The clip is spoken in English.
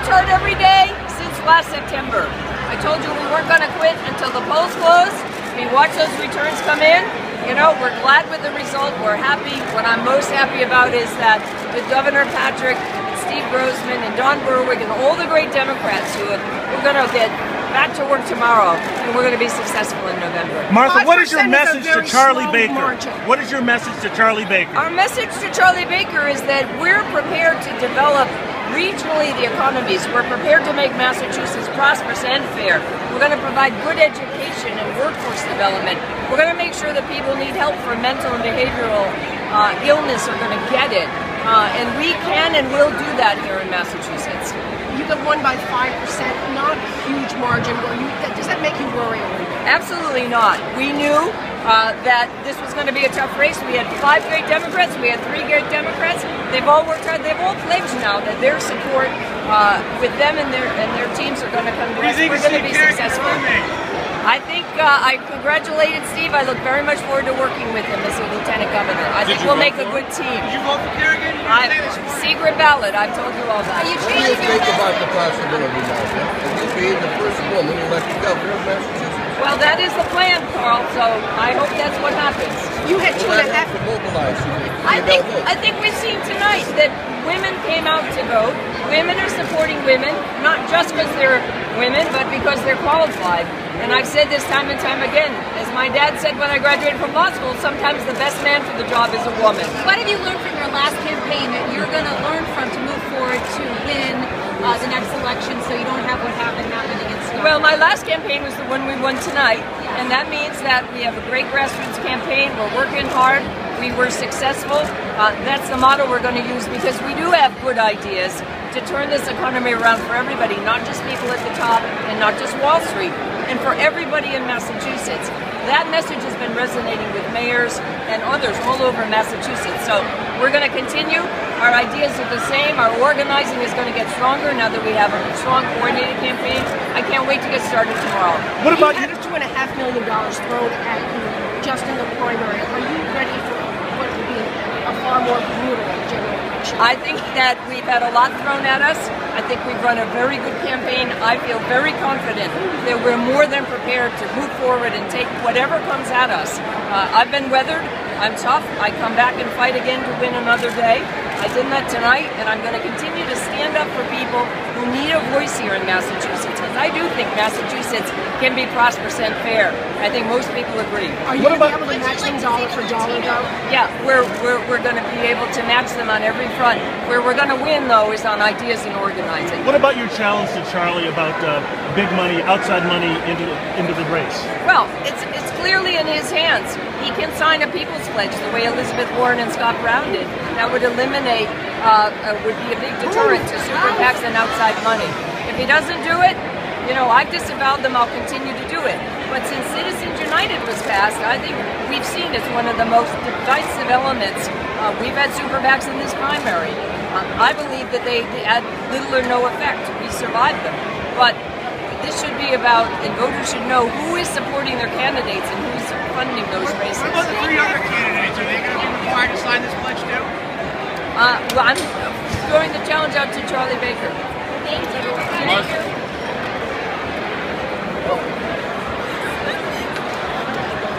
worked hard every day since last September. I told you we weren't going to quit until the polls close. We watch those returns come in. You know, we're glad with the result. We're happy. What I'm most happy about is that with Governor Patrick, and Steve Grossman, and Don Berwick, and all the great Democrats we're going to get back to work tomorrow, and we're going to be successful in November. Martha, what is your message to Charlie Baker? What is your message to Charlie Baker? Our message to Charlie Baker is that we're prepared to develop regionally the economies. We're prepared to make Massachusetts prosperous and fair. We're going to provide good education and workforce development. We're going to make sure that people need help for mental and behavioral illness are going to get it. And we can and will do that here in Massachusetts. You have won by 5%, not a huge margin. Does that make you worry a little bit? Absolutely not. We knew that this was going to be a tough race. We had 5 great Democrats. We had 3 great Democrats. They've all worked hard. They've all pledged now that their support with them and their teams are going to come to us. We're going to be successful. I think I congratulated Steve. I look very much forward to working with him as a lieutenant governor. I think we'll make a good team. Did you vote for Kerrigan? Secret ballot. I've told you all that. What do you think about the possibility now of you being the first woman elected governor of Massachusetts? Well, that is the plan, Carl. So I hope that's what happens. You had 2.5. I think we've seen tonight that women came out to vote. Women are supporting women, not just because they're women, but because they're qualified. And I've said this time and time again. As my dad said when I graduated from law school, sometimes the best man for the job is a woman. What have you learned from your last campaign that you're going to learn from to move forward to win the next election so you don't have what happened against Scott? Well, my last campaign was the one we won tonight. And that means that we have a great grassroots campaign. We're working hard. We were successful. That's the model we're going to use because we do have good ideas to turn this economy around for everybody, not just people at the top and not just Wall Street, and for everybody in Massachusetts. That message has been resonating with mayors and others all over Massachusetts. So we're going to continue. Our ideas are the same. Our organizing is going to get stronger now that we have a strong coordinated campaign. I can't wait to get started tomorrow. What about you? Had $2.5 million thrown at you just in the primary. Are you ready for what would be a far more brutal general election? I think that we've had a lot thrown at us. I think we've run a very good campaign. I feel very confident that we're more than prepared to move forward and take whatever comes at us. I've been weathered. I'm tough. I come back and fight again to win another day. I did that tonight, and I'm going to continue to stand up for people who need a voice here in Massachusetts, because I do think Massachusetts can be prosperous and fair. I think most people agree. Are you going to be able to match them dollar for dollar, though? Yeah, we're going to be able to match them on every front. Where we're going to win, though, is on ideas and organizing. What about your challenge to Charlie about big money, outside money into the race? Well, it's clearly in his hands. He can sign a People's Pledge the way Elizabeth Warren and Scott Brown did. That would eliminate, would be a big deterrent to super PACs and outside money. If he doesn't do it, you know, I've disavowed them, I'll continue to do it. But since Citizens United was passed, I think we've seen it's one of the most divisive elements. We've had super PACs in this primary. I believe that they had little or no effect. We survived them. But this should be about, and voters should know who is supporting their candidates and who's funding those races. What about the 3 other candidates? Are they going to be required to sign this pledge too? Well, I'm throwing the challenge out to Charlie Baker. Thank you. Thank you.